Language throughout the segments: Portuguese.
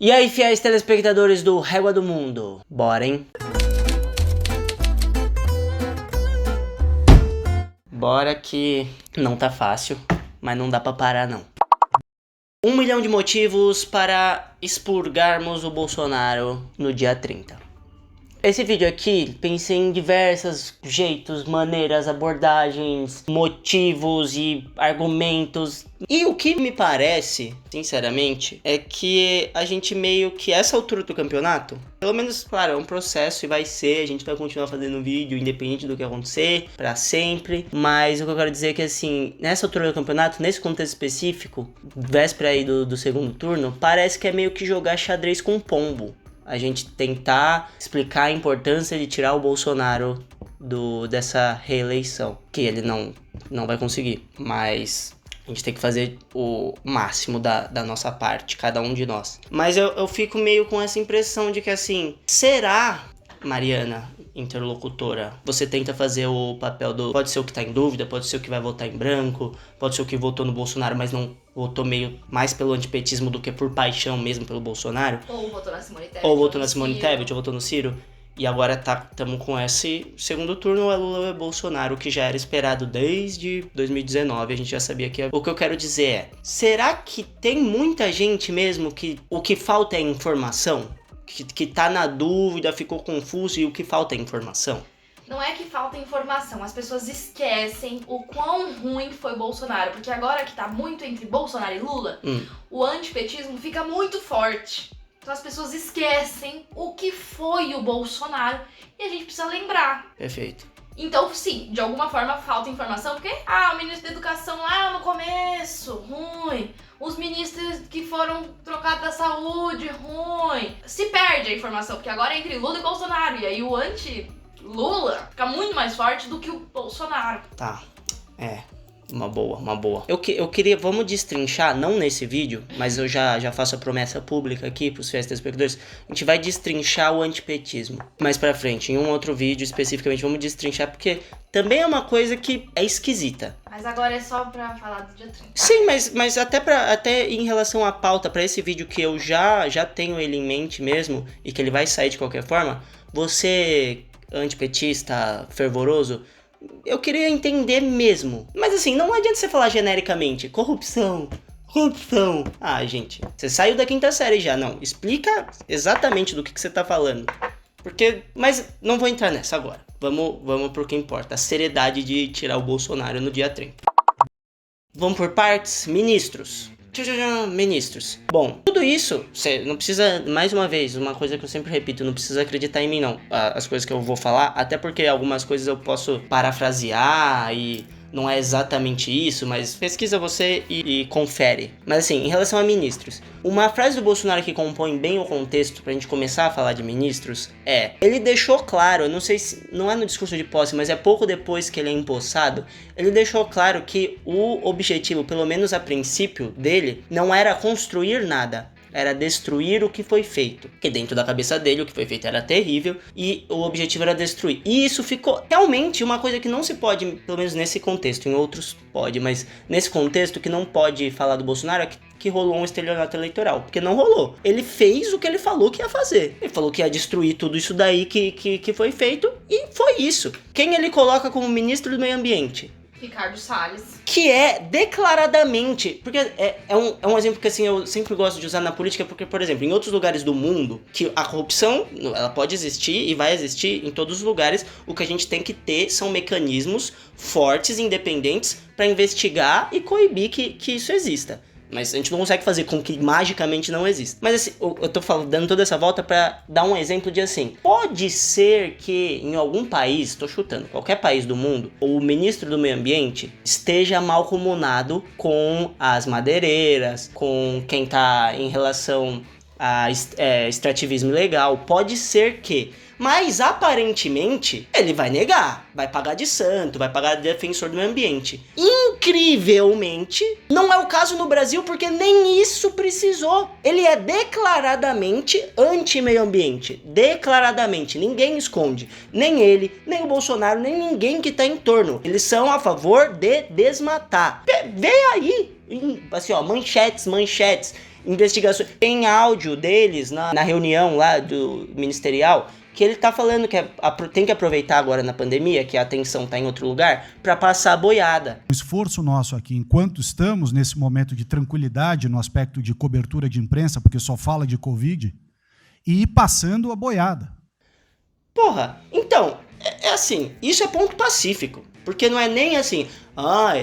E aí, fiéis telespectadores do Régua do Mundo, bora, hein? Bora que não tá fácil, mas não dá pra parar não. 1 milhão de motivos para expurgarmos o Bolsonaro no dia 30. Esse vídeo aqui, pensei em diversos jeitos, maneiras, abordagens, motivos e argumentos. E o que me parece, sinceramente, é que a gente meio que, essa altura do campeonato, pelo menos, claro, é um processo e vai ser, a gente vai continuar fazendo vídeo independente do que acontecer, pra sempre. Mas o que eu quero dizer é que, assim, nessa altura do campeonato, nesse contexto específico, véspera aí do segundo turno, parece que é meio que jogar xadrez com pombo. A gente tentar explicar a importância de tirar o Bolsonaro dessa reeleição. Que ele não vai conseguir, mas a gente tem que fazer o máximo da nossa parte, cada um de nós. Mas eu fico meio com essa impressão de que, assim, será, Mariana, interlocutora, você tenta fazer o papel do... Pode ser o que tá em dúvida, pode ser o que vai votar em branco, pode ser o que votou no Bolsonaro, mas não votou meio mais pelo antipetismo do que por paixão mesmo pelo Bolsonaro. Ou votou na Simone Tebet. Ou votou na Simone Tebet, ou votou no Ciro. E agora estamos com esse segundo turno, ou é Lula ou é Bolsonaro, o que já era esperado desde 2019, a gente já sabia que... O que eu quero dizer é, será que tem muita gente mesmo que o que falta é informação? Que tá na dúvida, ficou confuso e o que falta é informação? Não é que falta informação, as pessoas esquecem o quão ruim foi Bolsonaro, porque agora que tá muito entre Bolsonaro e Lula, o antipetismo fica muito forte. Então as pessoas esquecem o que foi o Bolsonaro e a gente precisa lembrar. Perfeito. Então, sim, de alguma forma falta informação, porque, o ministro da Educação lá no começo, ruim. Os ministros que foram trocados da saúde, ruim. Se perde a informação, porque agora é entre Lula e Bolsonaro, e aí o anti-Lula fica muito mais forte do que o Bolsonaro. Tá, uma boa. Eu queria, vamos destrinchar, não nesse vídeo, mas eu já faço a promessa pública aqui pros fiéis telespectadores, a gente vai destrinchar o antipetismo mais pra frente, em um outro vídeo especificamente, vamos destrinchar, porque também é uma coisa que é esquisita. Mas agora é só pra falar do dia 30. Sim, mas até em relação à pauta, pra esse vídeo que eu já tenho ele em mente mesmo, e que ele vai sair de qualquer forma, você, antipetista, fervoroso, eu queria entender mesmo. Mas assim, não adianta você falar genericamente, corrupção. Gente, você saiu da quinta série já, não. Explica exatamente do que você tá falando. Mas não vou entrar nessa agora. Vamos pro que importa, a seriedade de tirar o Bolsonaro no dia 30. Vamos por partes, ministros. Ministros. Bom, tudo isso, você não precisa, mais uma vez, uma coisa que eu sempre repito, não precisa acreditar em mim não, as coisas que eu vou falar, até porque algumas coisas eu posso parafrasear e não é exatamente isso, mas pesquisa você e confere. Mas assim, em relação a ministros, uma frase do Bolsonaro que compõe bem o contexto pra gente começar a falar de ministros é: ele deixou claro, eu não sei se não é no discurso de posse, mas é pouco depois que ele é empossado, ele deixou claro que o objetivo, pelo menos a princípio dele, não era construir nada, era destruir o que foi feito. Porque dentro da cabeça dele o que foi feito era terrível e o objetivo era destruir. E isso ficou realmente uma coisa que não se pode, pelo menos nesse contexto, em outros pode, mas nesse contexto que não pode falar do Bolsonaro é que rolou um estelionato eleitoral. Porque não rolou. Ele fez o que ele falou que ia fazer. Ele falou que ia destruir tudo isso daí que foi feito e foi isso. Quem ele coloca como ministro do meio ambiente? Ricardo Salles. Que é declaradamente, porque é um exemplo que assim eu sempre gosto de usar na política, porque, por exemplo, em outros lugares do mundo, que a corrupção, ela pode existir e vai existir em todos os lugares, o que a gente tem que ter são mecanismos fortes, independentes, para investigar e coibir que isso exista. Mas a gente não consegue fazer com que magicamente não exista. Mas assim, eu tô dando toda essa volta pra dar um exemplo de assim, pode ser que em algum país, tô chutando, qualquer país do mundo, o ministro do meio ambiente esteja malcomunado com as madeireiras, com quem tá em relação a extrativismo ilegal. Pode ser que... Mas, aparentemente, ele vai negar. Vai pagar de santo, vai pagar de defensor do meio ambiente. Incrivelmente, não é o caso no Brasil, porque nem isso precisou. Ele é declaradamente anti-meio ambiente. Declaradamente. Ninguém esconde. Nem ele, nem o Bolsonaro, nem ninguém que tá em torno. Eles são a favor de desmatar. Vê aí. Assim, ó, manchetes. investigações. Tem áudio deles na reunião lá do ministerial, que ele tá falando que tem que aproveitar agora na pandemia, que a atenção tá em outro lugar, para passar a boiada. O esforço nosso aqui, enquanto estamos nesse momento de tranquilidade no aspecto de cobertura de imprensa, porque só fala de Covid, e ir passando a boiada. Porra, então, é assim, isso é ponto pacífico. Porque não é nem assim,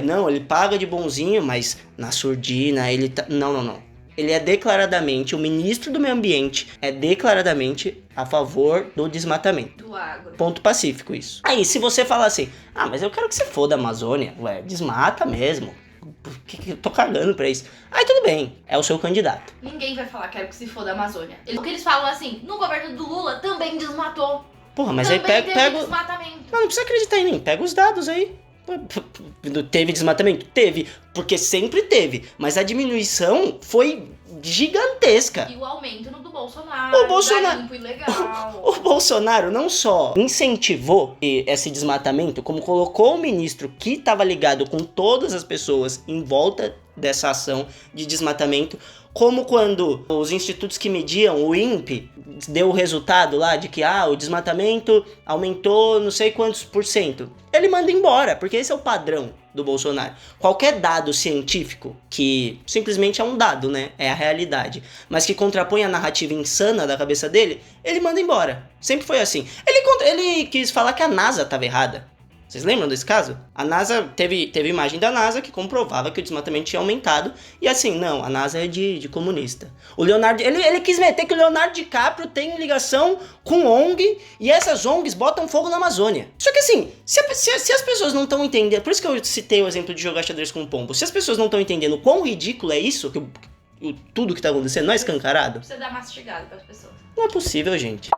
não, ele paga de bonzinho, mas na surdina ele tá... Não. Ele é declaradamente, o ministro do meio ambiente é declaradamente a favor do desmatamento. Do agro. Ponto pacífico isso. Aí, se você falar assim, mas eu quero que você foda a Amazônia, desmata mesmo. Porque eu tô cagando pra isso. Aí tudo bem, é o seu candidato. Ninguém vai falar quero que se foda a Amazônia. O que eles falam assim, no governo do Lula também desmatou. Porra, mas também aí pega desmatamento. Não precisa acreditar em mim, pega os dados aí. Teve desmatamento? Teve, porque sempre teve. Mas a diminuição foi gigantesca. E o aumento no do Bolsonaro. O Bolsonaro, garimpo ilegal. o Bolsonaro não só incentivou esse desmatamento, como colocou o ministro que estava ligado com todas as pessoas em volta dessa ação de desmatamento, como quando os institutos que mediam, o INPE, deu o resultado lá de que o desmatamento aumentou não sei quantos %. Ele manda embora, porque esse é o padrão do Bolsonaro. Qualquer dado científico, que simplesmente é um dado, né? É a realidade, mas que contrapõe a narrativa insana da cabeça dele, ele manda embora. Sempre foi assim. Ele quis falar que a NASA estava errada. Vocês lembram desse caso? A NASA teve imagem da NASA que comprovava que o desmatamento tinha aumentado. E assim, não, a NASA é de comunista. O Leonardo, ele quis meter que o Leonardo DiCaprio tem ligação com ONG e essas ONGs botam fogo na Amazônia. Só que assim, se as pessoas não estão entendendo, por isso que eu citei o exemplo de jogar xadrez com pombo, se as pessoas não estão entendendo quão ridículo é isso, tudo que tá acontecendo não é escancarado. Você dá mastigado pras pessoas. Não é possível, gente.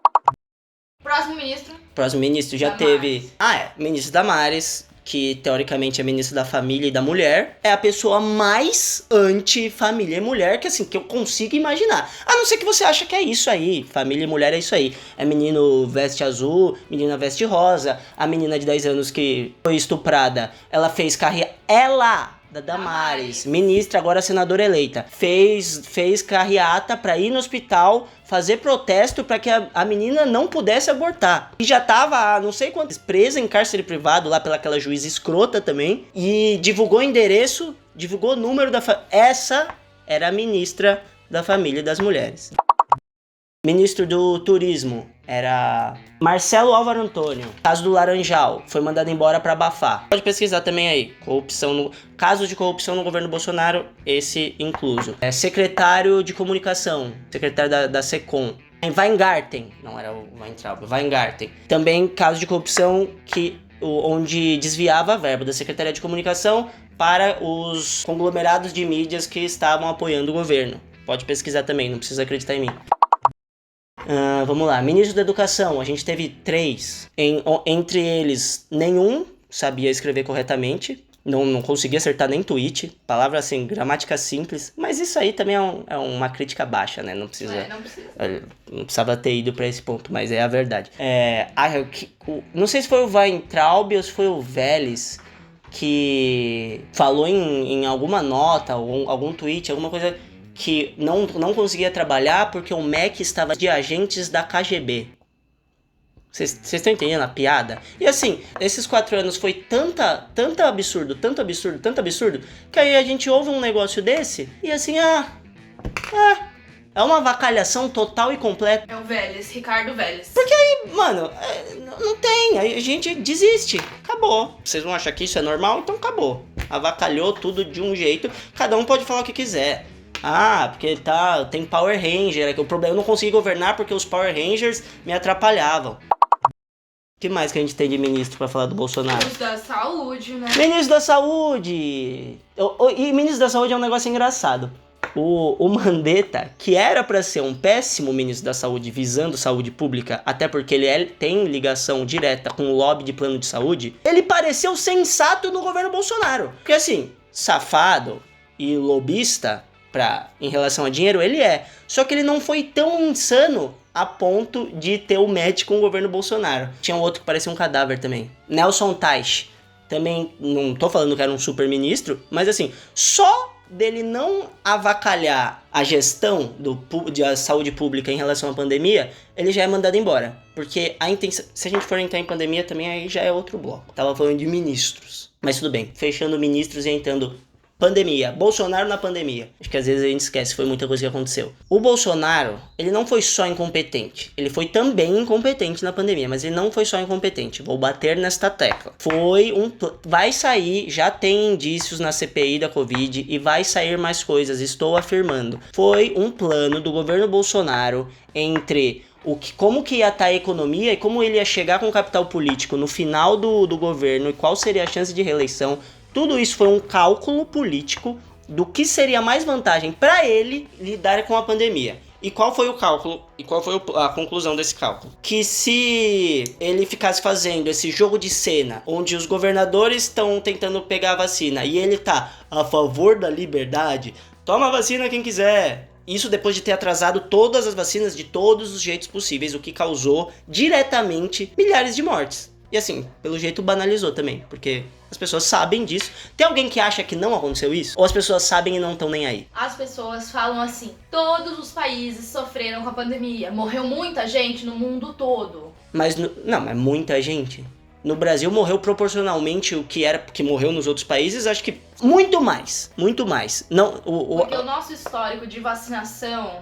Próximo ministro já teve... ministro Damares, que teoricamente é ministro da família e da mulher. É a pessoa mais anti-família e mulher que eu consigo imaginar. A não ser que você acha que é isso aí. Família e mulher é isso aí. É menino veste azul, menina veste rosa. A menina de 10 anos que foi estuprada, ela fez carreira... Da Damares, ministra, agora senadora eleita, fez carreata pra ir no hospital fazer protesto pra que a menina não pudesse abortar. E já tava, não sei quantos, presa em cárcere privado lá pelaquela juíza escrota também. E divulgou endereço, divulgou número da família. Essa era a ministra da família e das mulheres. Ministro do Turismo era Marcelo Álvaro Antônio. Caso do Laranjal, foi mandado embora pra abafar. Pode pesquisar também aí. Casos de corrupção no governo Bolsonaro, esse incluso. Secretário de Comunicação, secretário da SECOM. Weingarten, não era o Weintraub, Weingarten. Também caso de corrupção onde desviava a verba da Secretaria de Comunicação para os conglomerados de mídias que estavam apoiando o governo. Pode pesquisar também, não precisa acreditar em mim. Vamos lá, ministro da Educação, a gente teve 3. Entre eles, nenhum sabia escrever corretamente. Não conseguia acertar nem tweet. Palavra assim, gramática simples. Mas isso aí também é uma crítica baixa, né? Não precisa. Não precisava ter ido pra esse ponto, mas é a verdade. Não sei se foi o Weintraub ou se foi o Vélez que falou em alguma nota, ou algum tweet, alguma coisa... que não conseguia trabalhar porque o MEC estava de agentes da KGB. Vocês estão entendendo a piada? E assim, esses 4 anos foi tanto absurdo, que aí a gente ouve um negócio desse e assim, é uma avacalhação total e completa. É o Vélez, Ricardo Vélez. Porque aí, mano, não tem, aí a gente desiste, acabou. Vocês vão achar que isso é normal? Então acabou. Avacalhou tudo de um jeito, cada um pode falar o que quiser. Porque tem Power Ranger, que o problema eu não consegui governar porque os Power Rangers me atrapalhavam. O que mais que a gente tem de ministro pra falar do Bolsonaro? Ministro da Saúde, né? Ministro da Saúde! E ministro da Saúde é um negócio engraçado. O Mandetta, que era pra ser um péssimo ministro da Saúde visando saúde pública, até porque ele tem ligação direta com o lobby de plano de saúde, ele pareceu sensato no governo Bolsonaro. Porque assim, safado e lobista... em relação a dinheiro, ele é. Só que ele não foi tão insano a ponto de ter o match com o governo Bolsonaro. Tinha um outro que parecia um cadáver também. Nelson Teich. Também, não tô falando que era um super ministro, mas assim, só dele não avacalhar a gestão da saúde pública em relação à pandemia, ele já é mandado embora. Porque a intenção, se a gente for entrar em pandemia também, aí já é outro bloco. Tava falando de ministros. Mas tudo bem, fechando ministros e entrando pandemia. Bolsonaro na pandemia. Acho que às vezes a gente esquece, foi muita coisa que aconteceu. O Bolsonaro, ele não foi só incompetente. Ele foi também incompetente na pandemia, mas ele não foi só incompetente. Vou bater nesta tecla. Vai sair, já tem indícios na CPI da Covid e vai sair mais coisas, estou afirmando. Foi um plano do governo Bolsonaro entre como que ia estar a economia e como ele ia chegar com o capital político no final do governo e qual seria a chance de reeleição. Tudo isso foi um cálculo político do que seria mais vantagem para ele lidar com a pandemia. E qual foi o cálculo? E qual foi a conclusão desse cálculo? Que se ele ficasse fazendo esse jogo de cena, onde os governadores estão tentando pegar a vacina e ele tá a favor da liberdade, toma a vacina quem quiser. Isso depois de ter atrasado todas as vacinas de todos os jeitos possíveis, o que causou diretamente milhares de mortes. E assim, pelo jeito banalizou também, porque as pessoas sabem disso. Tem alguém que acha que não aconteceu isso? Ou as pessoas sabem e não estão nem aí? As pessoas falam assim, todos os países sofreram com a pandemia, morreu muita gente no mundo todo. Mas, não, é muita gente. No Brasil morreu proporcionalmente o que morreu nos outros países, acho que muito mais. Não, Porque o nosso histórico de vacinação,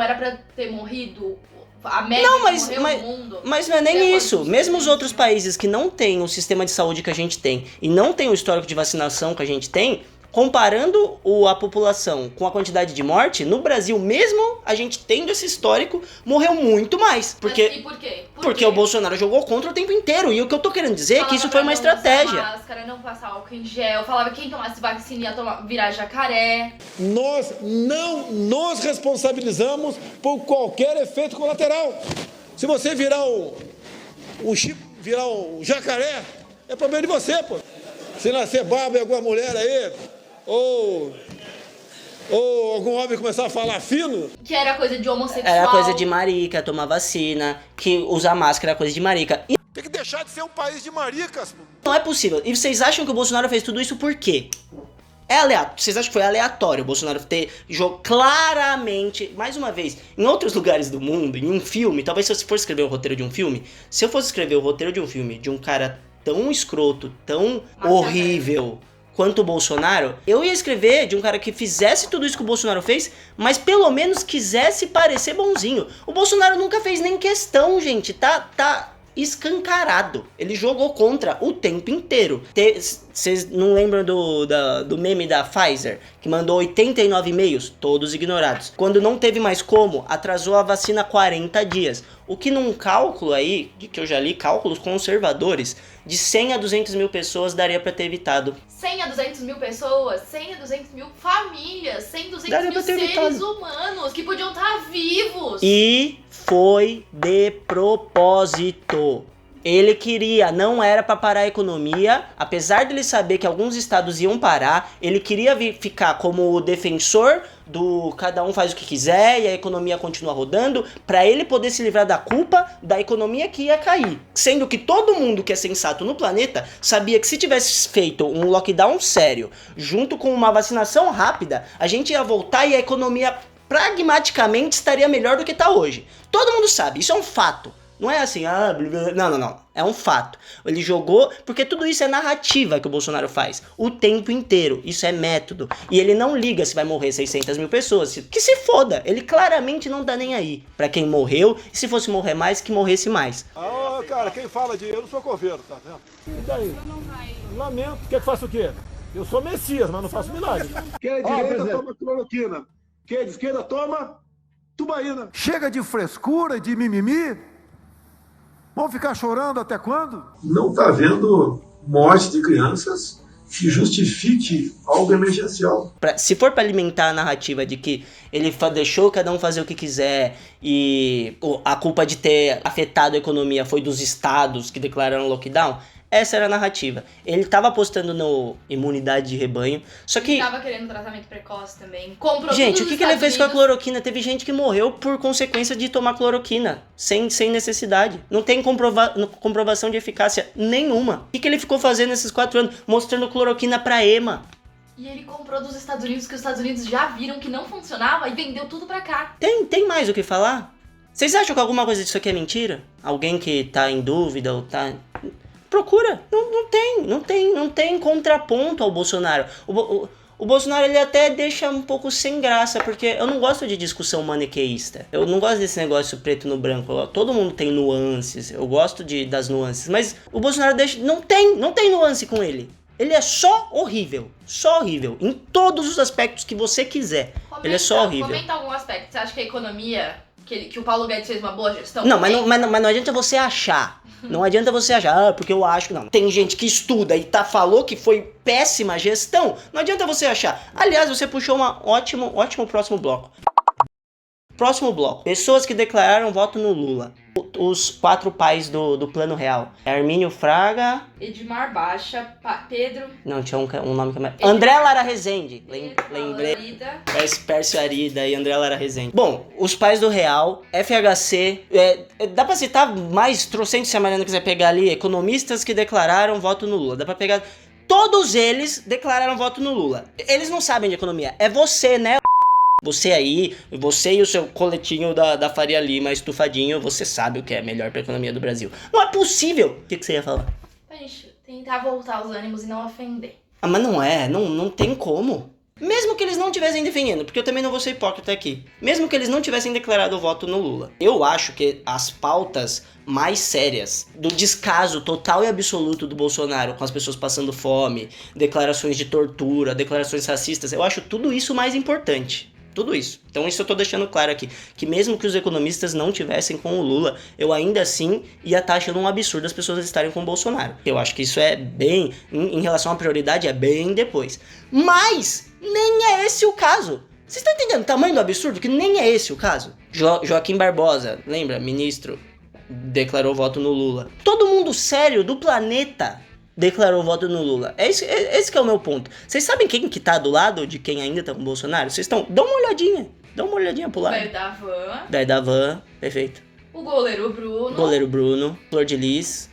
era pra ter morrido... A média não, morreu no mundo. Mas não é nem isso. Mesmo os outros países que não têm o sistema de saúde que a gente tem e não tem o histórico de vacinação que a gente tem, comparando a população com a quantidade de morte, no Brasil mesmo, a gente tendo esse histórico, morreu muito mais. E por quê? Porque o Bolsonaro jogou contra o tempo inteiro. E o que eu tô querendo dizer é que isso foi uma estratégia. Não usar máscara, não passar álcool em gel. Falava que quem tomasse vacina ia virar jacaré. Nós não nos responsabilizamos por qualquer efeito colateral. Se você virar virar um jacaré, é problema de você, pô. Se nascer barba em alguma mulher aí, ou algum homem começar a falar fino... Que era coisa de homossexual. Era coisa de marica, tomar vacina, que usar máscara era coisa de marica. E tem que deixar de ser um país de maricas. não é possível. E vocês acham que o Bolsonaro fez tudo isso por quê? É aleatório. Vocês acham que foi aleatório o Bolsonaro ter jogado claramente, mais uma vez, em outros lugares do mundo, em um filme, talvez se eu for escrever o roteiro de um filme, se eu fosse escrever o roteiro de um filme de um cara tão escroto, tão horrível quanto o Bolsonaro, eu ia escrever de um cara que fizesse tudo isso que o Bolsonaro fez, mas pelo menos quisesse parecer bonzinho. O Bolsonaro nunca fez nem questão, gente. Tá escancarado. Ele jogou contra o tempo inteiro. Vocês não lembram do meme da Pfizer? Que mandou 89 e-mails, todos ignorados. Quando não teve mais como, atrasou a vacina 40 dias. O que num cálculo aí, de que eu já li, cálculos conservadores, de 100 a 200 mil pessoas daria pra ter evitado. 100 a 200 mil pessoas, 100 a 200 mil famílias, 100 a 200 daria mil seres humanos que podiam estar vivos. E foi de propósito. Ele queria, não era pra parar a economia, apesar dele saber que alguns estados iam parar, ele queria ficar como o defensor do cada um faz o que quiser e a economia continua rodando, pra ele poder se livrar da culpa da economia que ia cair. Sendo que todo mundo que é sensato no planeta sabia que se tivesse feito um lockdown sério, junto com uma vacinação rápida, a gente ia voltar e a economia pragmaticamente estaria melhor do que tá hoje. Todo mundo sabe, isso é um fato. Não é assim, não. É um fato. Ele jogou, porque tudo isso é narrativa que o Bolsonaro faz. O tempo inteiro. Isso é método. E ele não liga se vai morrer 600 mil pessoas. Que se foda. Ele claramente não tá nem aí pra quem morreu. E se fosse morrer mais, que morresse mais. Cara, quem fala de eu não sou coveiro, tá vendo? E daí? Lamento. Quer que faça o quê? Eu sou Messias, mas não faço milagre. Quem é de direita toma cloroquina. Quem é de esquerda toma tubaína. Chega de frescura, de mimimi. Vão ficar chorando até quando? Não está havendo morte de crianças que justifique algo emergencial. Se for para alimentar a narrativa de que ele deixou cada um fazer o que quiser e a culpa de ter afetado a economia foi dos estados que declararam lockdown, essa era a narrativa. Ele tava apostando no imunidade de rebanho, só que... Ele tava querendo tratamento precoce também. Comprou gente, tudo o que ele fez com a cloroquina? Teve gente que morreu por consequência de tomar cloroquina, sem necessidade. Não tem comprovação de eficácia nenhuma. O que ele ficou fazendo esses 4 anos? Mostrando cloroquina pra ema. E ele comprou dos Estados Unidos, que os Estados Unidos já viram que não funcionava e vendeu tudo pra cá. Tem mais o que falar? Vocês acham que alguma coisa disso aqui é mentira? Alguém que tá em dúvida ou tá... Procura. Não tem contraponto ao Bolsonaro. O Bolsonaro, ele até deixa um pouco sem graça, porque eu não gosto de discussão maniqueísta. Eu não gosto desse negócio preto no branco. Todo mundo tem nuances. Eu gosto das nuances. Mas o Bolsonaro deixa... Não tem nuance com ele. Ele é só horrível. Só horrível. Em todos os aspectos que você quiser. Ele é só horrível. Comenta algum aspecto. Você acha que a economia... Que o Paulo Guedes fez uma boa gestão? Não, mas não adianta você achar. Não adianta você achar, porque eu acho que não. Tem gente que estuda e falou que foi péssima gestão. Não adianta você achar. Aliás, você puxou um ótimo próximo bloco. Próximo bloco. Pessoas que declararam voto no Lula. Os 4 pais do Plano Real. Armínio Fraga... Edmar Baixa, Pedro... Não, tinha um nome que... André Lara Rezende. Lembrei. Pércio Arida e André Lara Rezende. Bom, os pais do Real, FHC... dá pra citar mais trocentos, se a Mariana quiser pegar ali, economistas que declararam voto no Lula. Dá pra pegar... Todos eles declararam voto no Lula. Eles não sabem de economia. É você, né? Você aí, você e o seu coletinho da Faria Lima estufadinho, você sabe o que é melhor pra economia do Brasil. Não é possível! O que você ia falar? Pra gente tentar voltar os ânimos e não ofender. Ah, mas não tem como. Mesmo que eles não estivessem defendendo, porque eu também não vou ser hipócrita aqui. Mesmo que eles não tivessem declarado o voto no Lula. Eu acho que as pautas mais sérias, do descaso total e absoluto do Bolsonaro com as pessoas passando fome, declarações de tortura, declarações racistas, eu acho tudo isso mais importante. Tudo isso. Então isso eu tô deixando claro aqui. Que mesmo que os economistas não tivessem com o Lula, eu ainda assim ia estar achando um absurdo as pessoas estarem com o Bolsonaro. Eu acho que isso é bem... Em relação à prioridade, é bem depois. Mas nem é esse o caso. Vocês estão entendendo o tamanho do absurdo? Que nem é esse o caso. Joaquim Barbosa, lembra? Ministro, declarou voto no Lula. Todo mundo sério do planeta declarou voto no Lula. Esse que é o meu ponto. Vocês sabem quem que tá do lado de quem ainda tá com o Bolsonaro? Vocês estão... Dá uma olhadinha pro lado. Daí perfeito. O goleiro Bruno. Flor de Lis.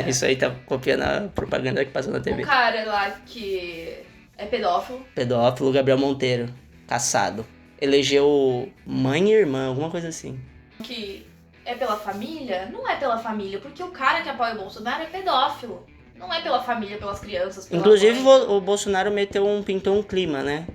Isso aí tá copiando a propaganda que passou na TV. O cara lá que é Pedófilo, Gabriel Monteiro. Caçado. Elegeu mãe e irmã, alguma coisa assim. Que é pela família? Não é pela família, porque o cara que apoia o Bolsonaro é pedófilo. Não é pela família, pelas crianças, pela Inclusive mãe. O Bolsonaro pintou um clima, né?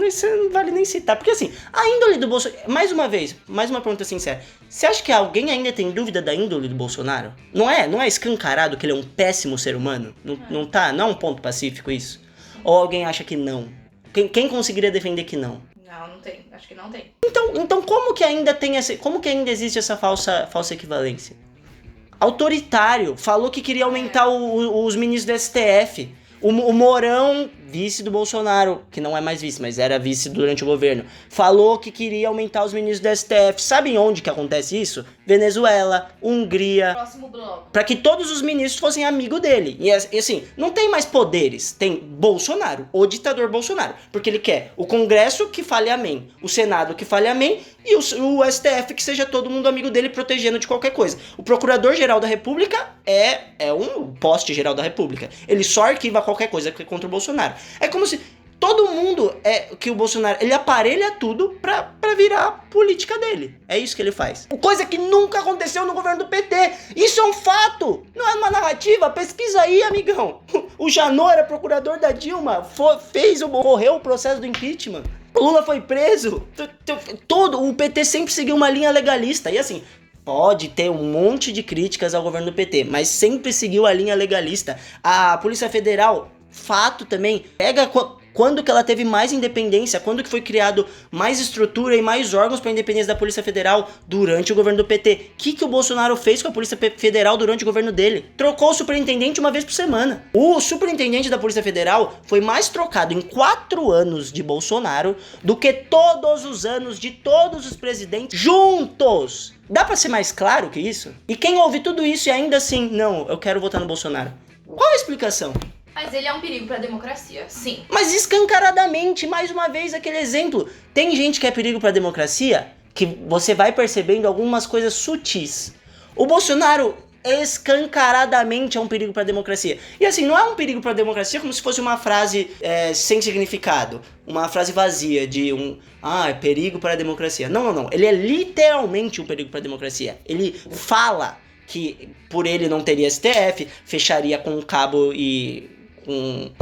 Isso não vale nem citar. Porque assim, a índole do Bolsonaro... Mais uma pergunta sincera. Você acha que alguém ainda tem dúvida da índole do Bolsonaro? Não é escancarado que ele é um péssimo ser humano? Não é um ponto pacífico isso? Ou alguém acha que não? Quem conseguiria defender que não? Não tem. Acho que não tem. Então como que ainda existe essa falsa equivalência? Autoritário, falou que queria aumentar os ministros do STF. O Mourão, vice do Bolsonaro, que não é mais vice, mas era vice durante o governo, falou que queria aumentar os ministros do STF. Sabem onde que acontece isso? Venezuela, Hungria. Próximo bloco. Pra que todos os ministros fossem amigos dele. E assim, não tem mais poderes. Tem Bolsonaro, o ditador Bolsonaro. Porque ele quer o Congresso que fale amém, o Senado que fale amém e o STF que seja todo mundo amigo dele, protegendo de qualquer coisa. O Procurador-Geral da República é um poste-geral da República. Ele só arquiva qualquer coisa contra o Bolsonaro. É como se todo mundo que o Bolsonaro, ele aparelha tudo pra virar política dele. É isso que ele faz. Coisa que nunca aconteceu no governo do PT. Isso é um fato. Não é uma narrativa. Pesquisa aí, amigão. O Janot era procurador da Dilma. Correu o processo do impeachment. O Lula foi preso. O PT sempre seguiu uma linha legalista. E assim, pode ter um monte de críticas ao governo do PT, mas sempre seguiu a linha legalista. A Polícia Federal, fato também, pega quando que ela teve mais independência, quando que foi criado mais estrutura e mais órgãos para a independência da Polícia Federal durante o governo do PT. O que o Bolsonaro fez com a Polícia Federal durante o governo dele? Trocou o superintendente uma vez por semana. O superintendente da Polícia Federal foi mais trocado em 4 anos de Bolsonaro do que todos os anos de todos os presidentes juntos. Dá pra ser mais claro que isso? E quem ouve tudo isso e ainda assim, não, eu quero votar no Bolsonaro. Qual a explicação? Mas ele é um perigo pra democracia, sim. Mas escancaradamente, mais uma vez, aquele exemplo. Tem gente que é perigo pra democracia que você vai percebendo algumas coisas sutis. O Bolsonaro escancaradamente é um perigo pra democracia. E assim, não é um perigo pra democracia como se fosse uma frase sem significado, uma frase vazia de é perigo para a democracia. Não. Ele é literalmente um perigo pra democracia. Ele fala que por ele não teria STF, fecharia com um cabo e com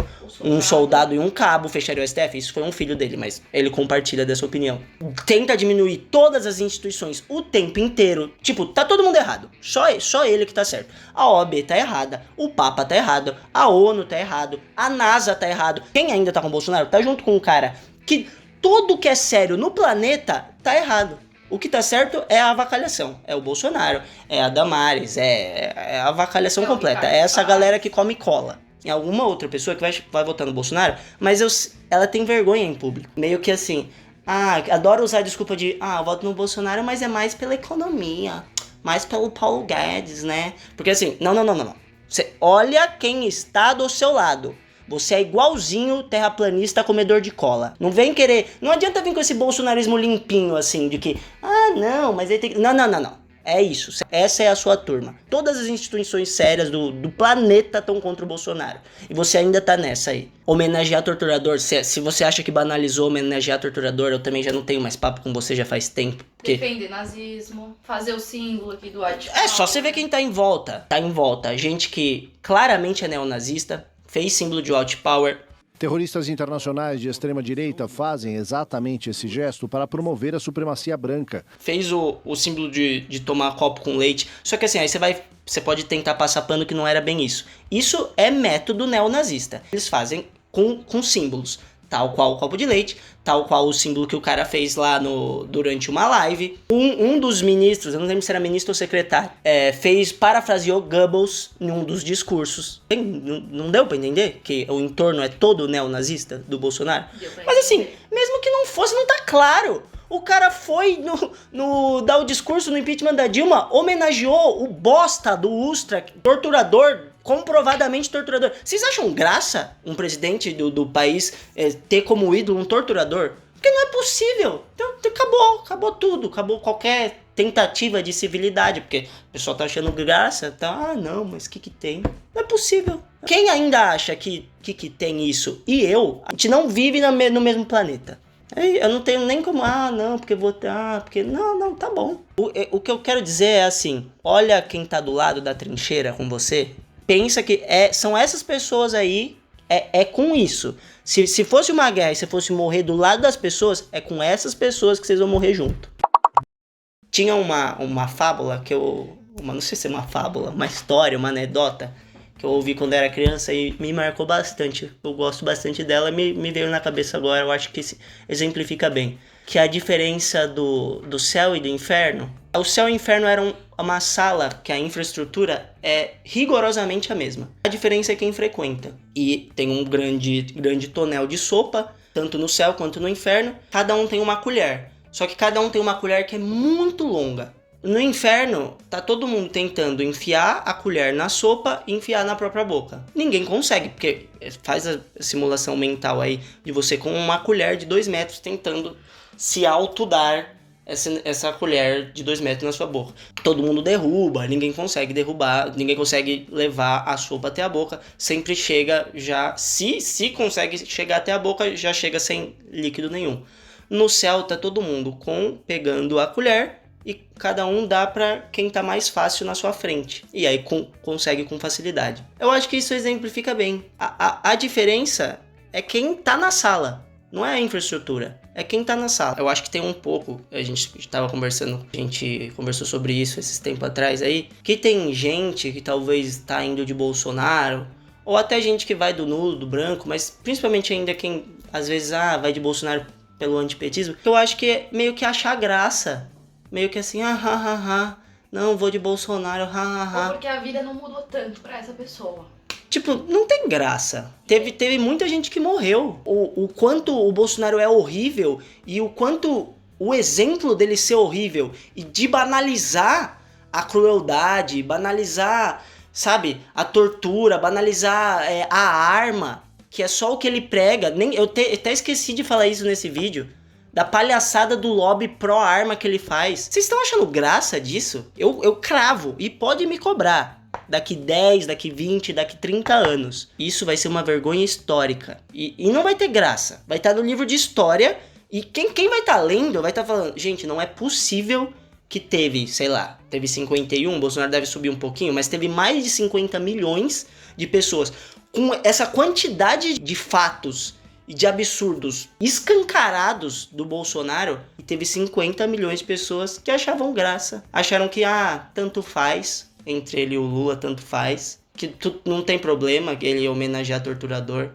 um soldado e um cabo, fecharia o STF. Isso foi um filho dele, mas ele compartilha dessa opinião. Tenta diminuir todas as instituições o tempo inteiro. Tipo, tá todo mundo errado. Só ele que tá certo. A OAB tá errada, o Papa tá errado, a ONU tá errado, a NASA tá errado. Quem ainda tá com o Bolsonaro tá junto com um cara que tudo que é sério no planeta tá errado. O que tá certo é a avacalhação. É o Bolsonaro, é a Damares, é a avacalhação completa. É essa galera que come cola. Em alguma outra pessoa que vai votar no Bolsonaro, mas ela tem vergonha em público. Meio que assim, adora usar a desculpa de, eu voto no Bolsonaro, mas é mais pela economia, mais pelo Paulo Guedes, né? Porque assim, não. Você olha quem está do seu lado. Você é igualzinho terraplanista comedor de cola. Não adianta vir com esse bolsonarismo limpinho assim, de que, não, mas ele tem que... Não. É isso, essa é a sua turma. Todas as instituições sérias do planeta estão contra o Bolsonaro. E você ainda tá nessa aí. Homenagear torturador, se você acha que banalizou homenagear torturador, eu também já não tenho mais papo com você já faz tempo. Defender nazismo, fazer o símbolo aqui do White Power. É só você ver quem tá em volta. Tá em volta gente que claramente é neonazista, fez símbolo de White Power. Terroristas internacionais de extrema-direita fazem exatamente esse gesto para promover a supremacia branca. Fez o símbolo de tomar copo com leite. Só que assim, aí você pode tentar passar pano que não era bem isso. Isso é método neonazista. Eles fazem com símbolos. Tal qual o copo de leite, tal qual o símbolo que o cara fez lá durante uma live. Um dos ministros, eu não lembro se era ministro ou secretário, parafraseou Goebbels em um dos discursos. Não deu pra entender que o entorno é todo neonazista do Bolsonaro? Mas assim, mesmo que não fosse, não tá claro. O cara foi dar o discurso no impeachment da Dilma, homenageou o bosta do Ustra, torturador, comprovadamente torturador. Vocês acham graça um presidente do país ter como ídolo um torturador? Porque não é possível. Então acabou tudo, acabou qualquer tentativa de civilidade, porque o pessoal tá achando graça, tá? Não, mas o que tem? Não é possível. Quem ainda acha que tem isso a gente não vive no mesmo planeta. Eu não tenho nem como, não, porque votar, porque... Não, tá bom. O que eu quero dizer é assim, olha quem tá do lado da trincheira com você, pensa que são essas pessoas aí, é com isso. Se fosse uma guerra e você fosse morrer do lado das pessoas, é com essas pessoas que vocês vão morrer junto. Tinha uma fábula que não sei se é uma fábula, uma história, uma anedota, que eu ouvi quando era criança e me marcou bastante. Eu gosto bastante dela, me veio na cabeça agora, eu acho que exemplifica bem. Que a diferença do céu e do inferno. O céu e o inferno eram uma sala que a infraestrutura é rigorosamente a mesma. A diferença é quem frequenta. E tem um grande tonel de sopa, tanto no céu quanto no inferno. Cada um tem uma colher. Só que cada um tem uma colher que é muito longa. No inferno, tá todo mundo tentando enfiar a colher na sopa e enfiar na própria boca. Ninguém consegue, porque faz a simulação mental aí de você com uma colher de 2 metros tentando se autodar essa colher de 2 metros na sua boca. Todo mundo derruba, ninguém consegue derrubar, ninguém consegue levar a sopa até a boca. Sempre chega já, se consegue chegar até a boca, já chega sem líquido nenhum. No céu tá todo mundo pegando a colher e cada um dá pra quem tá mais fácil na sua frente. E aí consegue com facilidade. Eu acho que isso exemplifica bem. A diferença é quem tá na sala. Não é a infraestrutura, é quem tá na sala. Eu acho que tem um pouco, a gente conversou sobre isso esses tempos atrás aí, que tem gente que talvez tá indo de Bolsonaro, ou até gente que vai do nulo, do branco, mas principalmente ainda quem às vezes vai de Bolsonaro pelo antipetismo, que eu acho que é meio que achar graça. Meio que assim, não, vou de Bolsonaro, Ou porque a vida não mudou tanto pra essa pessoa. Tipo, não tem graça. Teve muita gente que morreu. O quanto o Bolsonaro é horrível e o quanto o exemplo dele ser horrível e de banalizar a crueldade, banalizar, sabe, a tortura, banalizar a arma, que é só o que ele prega. Eu até esqueci de falar isso nesse vídeo. da palhaçada do lobby pró-arma que ele faz. Vocês estão achando graça disso? Eu cravo, e pode me cobrar. Daqui 10, daqui 20, daqui 30 anos. Isso vai ser uma vergonha histórica. E não vai ter graça. Vai estar no livro de história, e quem vai estar lendo vai estar falando, gente, não é possível que teve, sei lá, teve 51, Bolsonaro deve subir um pouquinho, mas teve mais de 50 milhões de pessoas. Com essa quantidade de fatos e de absurdos escancarados do Bolsonaro, e teve 50 milhões de pessoas que achavam graça. Acharam que, tanto faz, entre ele e o Lula, tanto faz, que não tem problema que ele homenagear torturador.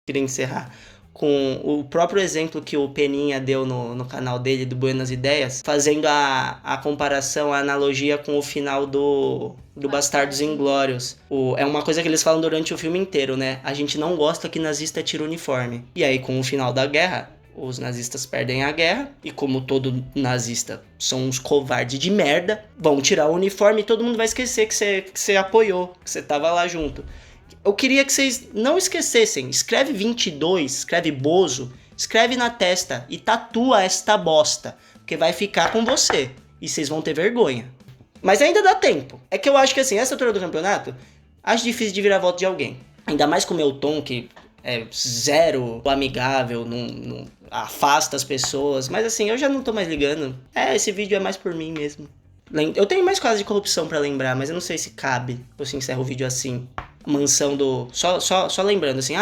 Queria encerrar com o próprio exemplo que o Peninha deu no canal dele, do Buenas Ideias, fazendo a comparação, a analogia com o final do Bastardos Inglórios. É uma coisa que eles falam durante o filme inteiro, né? A gente não gosta que nazista tire o uniforme. E aí, com o final da guerra, os nazistas perdem a guerra, e como todo nazista são uns covardes de merda, vão tirar o uniforme e todo mundo vai esquecer que você apoiou, que você tava lá junto. Eu queria que vocês não esquecessem. Escreve 22, escreve Bozo, escreve na testa e tatua esta bosta, porque vai ficar com você e vocês vão ter vergonha. Mas ainda dá tempo. É que eu acho que assim, essa altura do campeonato, acho difícil de virar voto de alguém. Ainda mais com o meu tom, que é zero amigável, não afasta as pessoas. Mas assim, eu já não tô mais ligando. Esse vídeo é mais por mim mesmo. Eu tenho mais casos de corrupção pra lembrar, mas eu não sei se cabe ou se encerra o vídeo assim. Mansão do... Só lembrando assim,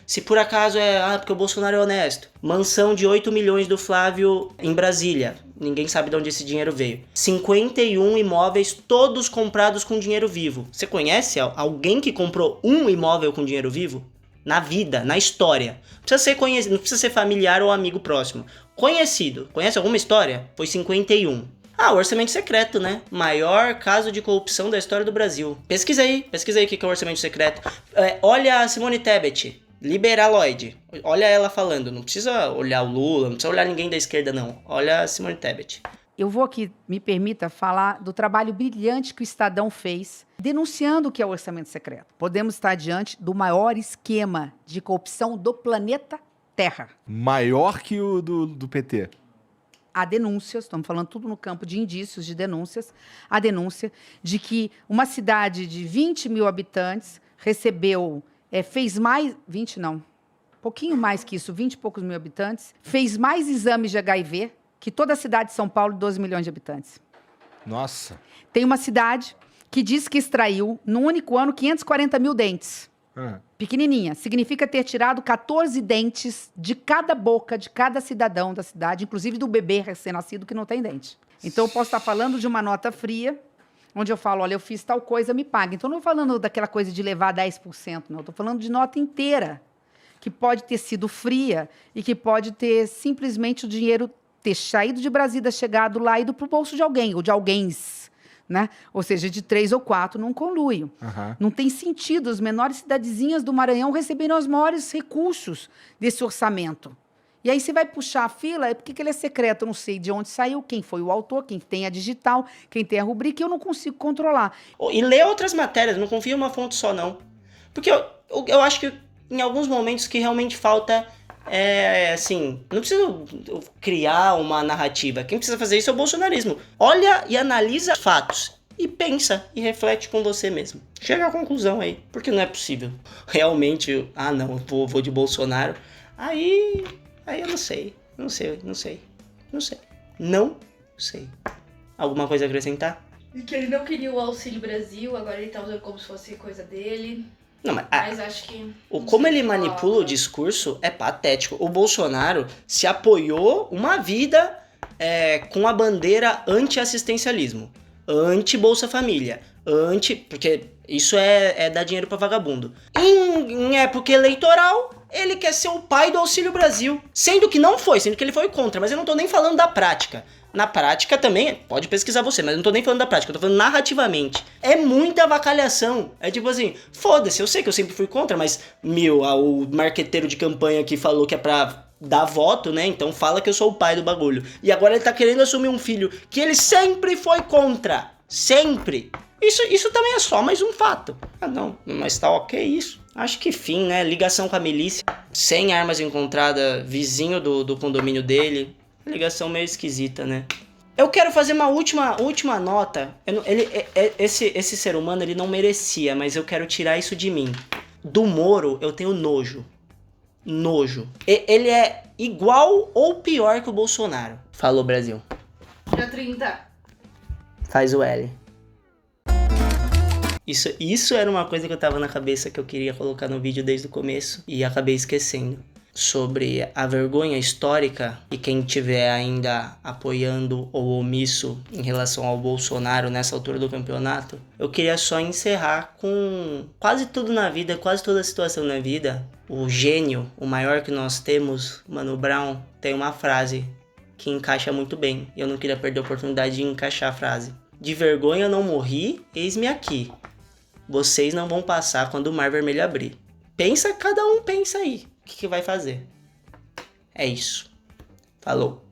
se por acaso porque o Bolsonaro é honesto. Mansão de 8 milhões do Flávio em Brasília. Ninguém sabe de onde esse dinheiro veio. 51 imóveis, todos comprados com dinheiro vivo. Você conhece alguém que comprou um imóvel com dinheiro vivo? Na vida, na história. Não precisa ser conhecido, não precisa ser familiar ou amigo próximo. Conhecido. Conhece alguma história? Foi 51. O orçamento secreto, né? Maior caso de corrupção da história do Brasil. Pesquisa aí o que é o orçamento secreto. Olha a Simone Tebet, liberaloide. Olha ela falando. Não precisa olhar o Lula, não precisa olhar ninguém da esquerda, não. Olha a Simone Tebet. Eu vou aqui, me permita, falar do trabalho brilhante que o Estadão fez, denunciando o que é o orçamento secreto. Podemos estar diante do maior esquema de corrupção do planeta Terra. Maior que o do PT. Há denúncias, estamos falando tudo no campo de indícios, de denúncias, a denúncia de que uma cidade de 20 mil habitantes recebeu, fez mais, 20 não, pouquinho mais que isso, 20 e poucos mil habitantes, fez mais exames de HIV que toda a cidade de São Paulo, 12 milhões de habitantes. Nossa. Tem uma cidade que diz que extraiu, num único ano, 540 mil dentes. Pequenininha. Significa ter tirado 14 dentes de cada boca, de cada cidadão da cidade, inclusive do bebê recém-nascido que não tem dente. Então, eu posso estar falando de uma nota fria, onde eu falo, olha, eu fiz tal coisa, me paga. Então, não estou falando daquela coisa de levar 10%, não. Estou falando de nota inteira, que pode ter sido fria e que pode ter simplesmente o dinheiro ter saído de Brasília, chegado lá e ido para o bolso de alguém, ou de alguéms. Né? Ou seja, de 3 ou 4 num conluio. Não tem sentido as menores cidadezinhas do Maranhão receberem os maiores recursos desse orçamento. E aí você vai puxar a fila, por que ele é secreto? Eu não sei de onde saiu, quem foi o autor, quem tem a digital, quem tem a rubrica, eu não consigo controlar. E lê outras matérias, não confia em uma fonte só, não. Porque eu acho que em alguns momentos que realmente falta... assim, não precisa criar uma narrativa. Quem precisa fazer isso é o bolsonarismo. Olha e analisa fatos. E pensa e reflete com você mesmo. Chega à conclusão aí. Porque não é possível. Realmente, não, vou de Bolsonaro. Aí eu não sei. Não sei. Alguma coisa a acrescentar? E que ele não queria o Auxílio Brasil, agora ele tá usando como se fosse coisa dele. Não, mas acho que... Como ele manipula o discurso é patético. O Bolsonaro se apoiou uma vida com a bandeira anti-assistencialismo, anti-Bolsa Família, porque isso é dar dinheiro pra vagabundo. Em época eleitoral, ele quer ser o pai do Auxílio Brasil. Sendo que ele foi contra, mas eu não tô nem falando da prática. Na prática também, pode pesquisar você, mas eu não tô nem falando da prática, eu tô falando narrativamente. É muita avacalhação. É tipo assim, foda-se, eu sei que eu sempre fui contra, mas, o marqueteiro de campanha que falou que é pra dar voto, né? Então fala que eu sou o pai do bagulho. E agora ele tá querendo assumir um filho que ele sempre foi contra. Sempre. Isso também é só mais um fato. Não, mas tá ok isso. Acho que fim, né? Ligação com a milícia. 100 armas encontradas, vizinho do condomínio dele. Ligação meio esquisita, né? Eu quero fazer uma última nota. Esse ser humano, ele não merecia, mas eu quero tirar isso de mim. Do Moro, eu tenho nojo. Ele é igual ou pior que o Bolsonaro. Falou, Brasil. Dia 30. Faz o L. Isso era uma coisa que eu tava na cabeça que eu queria colocar no vídeo desde o começo e acabei esquecendo. Sobre a vergonha histórica e quem estiver ainda apoiando ou omisso em relação ao Bolsonaro nessa altura do campeonato, eu queria só encerrar com quase tudo na vida, quase toda a situação na vida. O gênio, o maior que nós temos, Mano Brown, tem uma frase que encaixa muito bem. E eu não queria perder a oportunidade de encaixar a frase. De vergonha eu não morri, eis-me aqui. Vocês não vão passar quando o Mar Vermelho abrir. Cada um pensa aí. O que vai fazer? É isso. Falou.